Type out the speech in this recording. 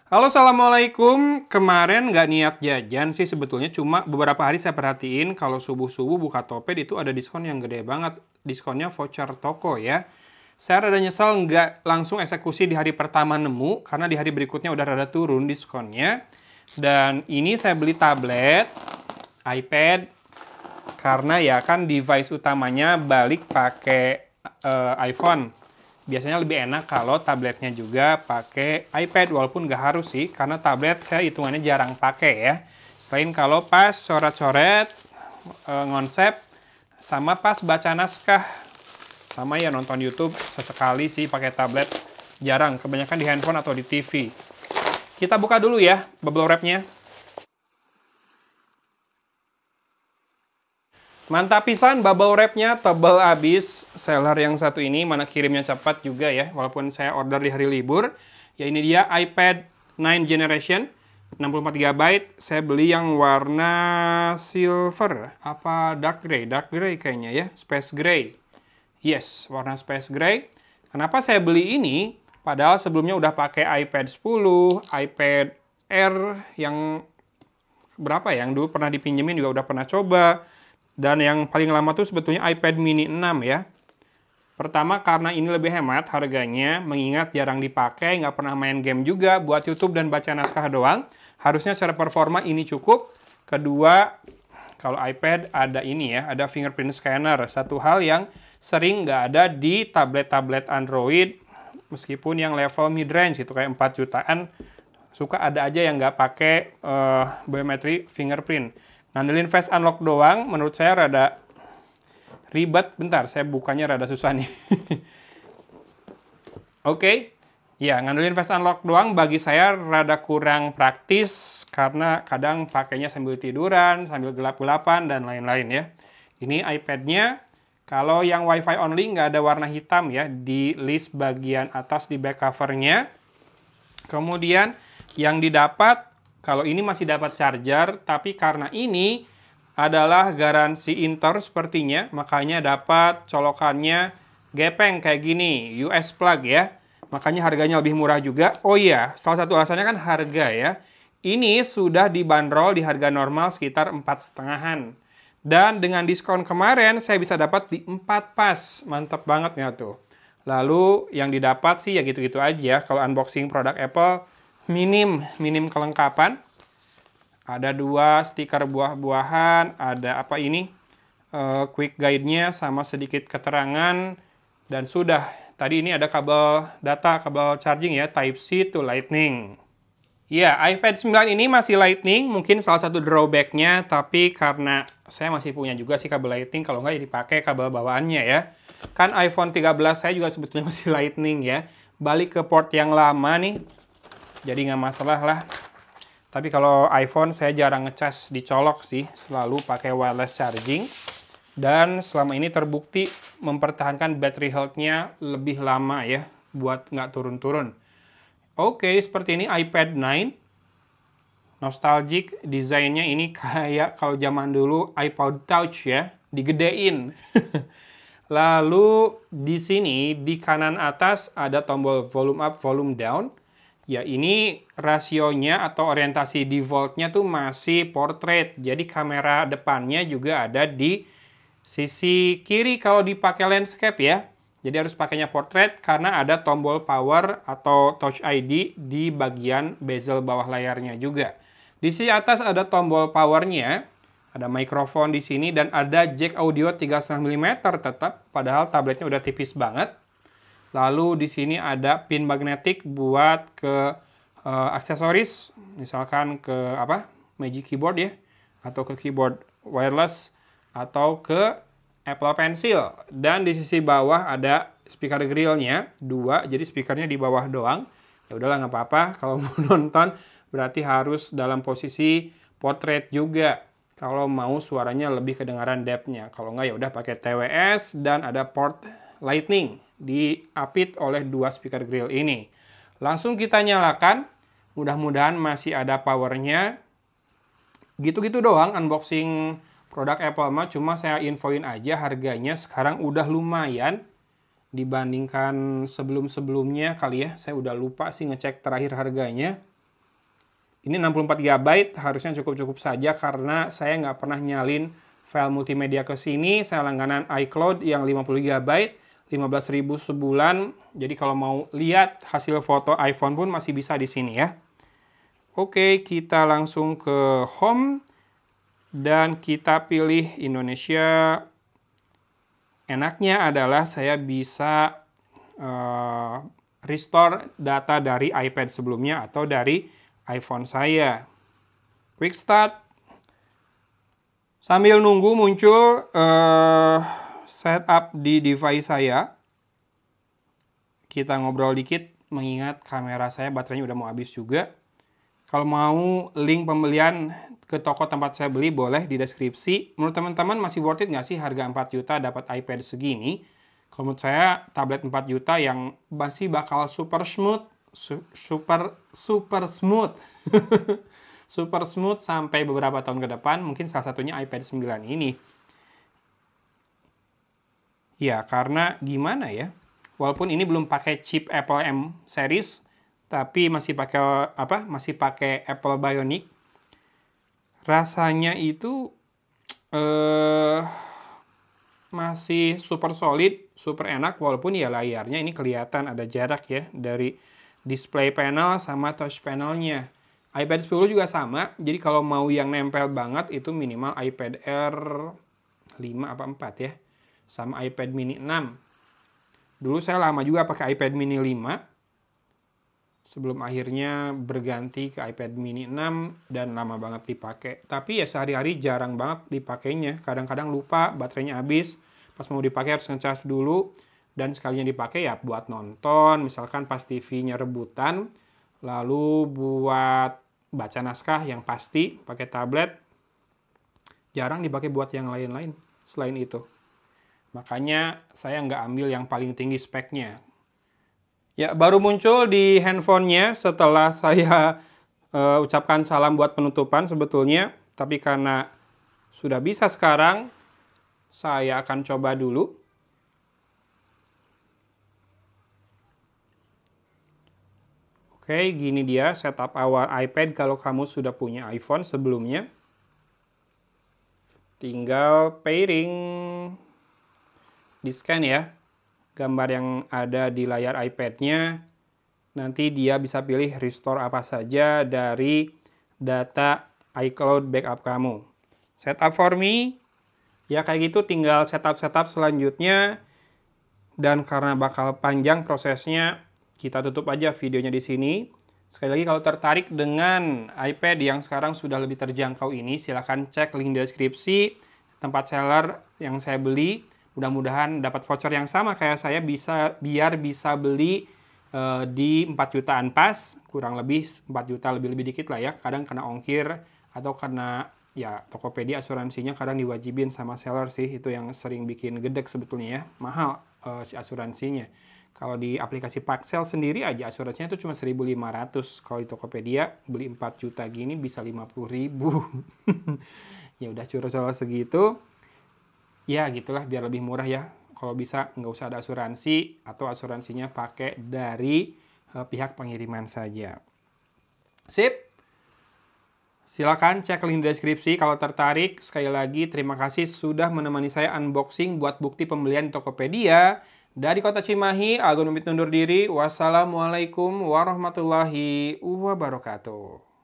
Halo, Assalamualaikum. Kemarin nggak niat jajan sih sebetulnya, cuma beberapa hari saya perhatiin kalau subuh-subuh buka Topet itu ada diskon yang gede banget. Diskonnya voucher toko ya. Saya rada nyesel nggak langsung eksekusi di hari pertama nemu, karena di hari berikutnya udah rada turun diskonnya. Dan ini saya beli tablet, iPad, karena ya kan device utamanya balik pakai iPhone. Biasanya lebih enak kalau tabletnya juga pakai iPad, walaupun nggak harus sih, karena tablet saya hitungannya jarang pakai ya. Selain kalau pas coret-coret, ngonsep, sama pas baca naskah, sama ya nonton YouTube sesekali sih pakai tablet, jarang, kebanyakan di handphone atau di TV. Kita buka dulu ya bubble wrap-nya. Mantap pisan, bubble wrap-nya tebal abis. Seller yang satu ini mana kirimnya cepat juga ya, walaupun saya order di hari libur. Ya ini dia iPad 9 Generation 64 GB. Saya beli yang warna silver, apa dark gray? Dark gray kayaknya ya, space gray. Yes, warna space gray. Kenapa saya beli ini? Padahal sebelumnya udah pakai iPad 10, iPad Air yang berapa ya, yang dulu pernah dipinjemin juga udah pernah coba. Dan yang paling lama tuh sebetulnya iPad mini 6 ya. Pertama karena ini lebih hemat harganya, mengingat jarang dipakai, nggak pernah main game juga, buat YouTube dan baca naskah doang. Harusnya secara performa ini cukup. Kedua, kalau iPad ada ini ya, ada fingerprint scanner. Satu hal yang sering nggak ada di tablet-tablet Android, meskipun yang level mid-range gitu, kayak 4 jutaan, suka ada aja yang nggak pakai biometri fingerprint. Ngandelin face unlock doang, menurut saya rada ribet. Bentar, saya bukanya rada susah nih. Oke. Ya, ngandelin face unlock doang bagi saya rada kurang praktis, karena kadang pakainya sambil tiduran, sambil gelap-gelapan, dan lain-lain ya. Ini iPad-nya, kalau yang WiFi only nggak ada warna hitam ya, di list bagian atas di back cover-nya. Kemudian yang didapat, kalau ini masih dapat charger, tapi karena ini adalah garansi Inter sepertinya, makanya dapat colokannya gepeng kayak gini, US plug ya. Makanya harganya lebih murah juga. Oh iya, salah satu alasannya kan harga ya. Ini sudah dibanderol di harga normal sekitar 4,5-an. Dan dengan diskon kemarin saya bisa dapat di 4 pas. Mantap banget ya tuh. Lalu yang didapat sih ya gitu-gitu aja. Kalau unboxing produk Apple, minim kelengkapan. Ada 2 stiker buah-buahan, ada apa ini, quick guide-nya sama sedikit keterangan, dan sudah. Tadi ini ada kabel data, kabel charging ya, Type-C to Lightning. Ya, iPad 9 ini masih Lightning, mungkin salah satu drawback-nya, tapi karena saya masih punya juga sih kabel Lightning, kalau nggak ya dipakai kabel bawaannya ya. Kan iPhone 13 saya juga sebetulnya masih Lightning ya. Balik ke port yang lama nih, jadi nggak masalah lah. Tapi kalau iPhone saya jarang ngecas dicolok sih, selalu pakai wireless charging. Dan selama ini terbukti mempertahankan battery health-nya lebih lama ya, buat nggak turun-turun. Oke, seperti ini iPad 9. Nostalgic, desainnya ini kayak kalau zaman dulu iPod Touch ya, digedein. Lalu di sini di kanan atas ada tombol volume up, volume down. Ya ini rasionya atau orientasi defaultnya tuh masih portrait. Jadi kamera depannya juga ada di sisi kiri kalau dipakai landscape ya. Jadi harus pakainya portrait karena ada tombol power atau touch ID di bagian bezel bawah layarnya juga. Di sisi atas ada tombol powernya, ada mikrofon di sini dan ada jack audio 3,5 mm tetap, padahal tabletnya udah tipis banget. Lalu di sini ada pin magnetik buat ke aksesoris, misalkan ke apa? Magic Keyboard ya, atau ke keyboard wireless, atau ke Apple Pencil. Dan di sisi bawah ada speaker grillnya 2, jadi speakernya di bawah doang. Ya udahlah nggak apa-apa, kalau mau nonton berarti harus dalam posisi portrait juga. Kalau mau suaranya lebih kedengaran depth-nya. Kalau nggak ya udah pakai TWS dan ada port Lightning diapit oleh 2 speaker grill ini. Langsung kita nyalakan, mudah-mudahan masih ada powernya. Gitu-gitu doang unboxing produk Apple mah, cuma saya infoin aja harganya sekarang udah lumayan dibandingkan sebelum-sebelumnya kali ya. Saya udah lupa sih ngecek terakhir harganya. Ini 64 GB harusnya cukup-cukup saja karena saya nggak pernah nyalin file multimedia ke sini. Saya langganan iCloud yang 50 GB, 15.000 sebulan. Jadi kalau mau lihat hasil foto iPhone pun masih bisa di sini ya. Oke, kita langsung ke home dan kita pilih Indonesia. Enaknya adalah saya bisa restore data dari iPad sebelumnya atau dari iPhone saya. Quick start. Sambil nunggu muncul setup di device saya, kita ngobrol dikit mengingat kamera saya baterainya udah mau habis juga. Kalau mau link pembelian ke toko tempat saya beli boleh di deskripsi. Menurut teman-teman masih worth it nggak sih harga 4 juta dapat iPad segini? Kalau menurut saya tablet 4 juta yang masih bakal super smooth, super smooth. Super smooth sampai beberapa tahun ke depan, mungkin salah satunya iPad 9 ini. Ya, karena gimana ya? Walaupun ini belum pakai chip Apple M series, tapi masih pakai Masih pakai Apple Bionic. Rasanya itu masih super solid, super enak, walaupun ya layarnya ini kelihatan ada jarak ya dari display panel sama touch panelnya. iPad 10 juga sama, jadi kalau mau yang nempel banget itu minimal iPad Air 5 apa 4 ya, sama iPad mini 6. Dulu saya lama juga pakai iPad mini 5, sebelum akhirnya berganti ke iPad mini 6 dan lama banget dipakai. Tapi ya sehari-hari jarang banget dipakainya, kadang-kadang lupa baterainya habis, pas mau dipakai harus ngecas dulu, dan sekalinya dipakai ya buat nonton, misalkan pas TV-nya rebutan, lalu buat baca naskah yang pasti pakai tablet, jarang dipakai buat yang lain-lain selain itu. Makanya saya nggak ambil yang paling tinggi speknya. Ya, baru muncul di handphonenya setelah saya ucapkan salam buat penutupan sebetulnya, tapi karena sudah bisa sekarang, saya akan coba dulu. Oke, gini dia setup awal iPad kalau kamu sudah punya iPhone sebelumnya. Tinggal pairing, di-scan ya, gambar yang ada di layar iPad-nya. Nanti dia bisa pilih restore apa saja dari data iCloud backup kamu. Setup for me, ya kayak gitu, tinggal setup selanjutnya. Dan karena bakal panjang prosesnya, kita tutup aja videonya di sini. Sekali lagi kalau tertarik dengan iPad yang sekarang sudah lebih terjangkau ini, silahkan cek link di deskripsi tempat seller yang saya beli. Mudah-mudahan dapat voucher yang sama kayak saya biar bisa beli di 4 jutaan pas, kurang lebih 4 juta lebih dikit lah ya. Kadang kena ongkir atau kena ya Tokopedia asuransinya kadang diwajibin sama seller sih, itu yang sering bikin gedek sebetulnya ya, mahal si asuransinya. Kalau di aplikasi Paxel sendiri aja asuransinya itu cuma 1.500. Kalau di Tokopedia beli 4 juta gini bisa 50.000. Ya udah curcol segitu. Ya gitulah biar lebih murah ya. Kalau bisa nggak usah ada asuransi atau asuransinya pakai dari pihak pengiriman saja. Sip. Silakan cek link di deskripsi kalau tertarik. Sekali lagi terima kasih sudah menemani saya unboxing buat bukti pembelian Tokopedia. Dari Kota Cimahi, Agun pamit undur diri. Wassalamualaikum warahmatullahi wabarakatuh.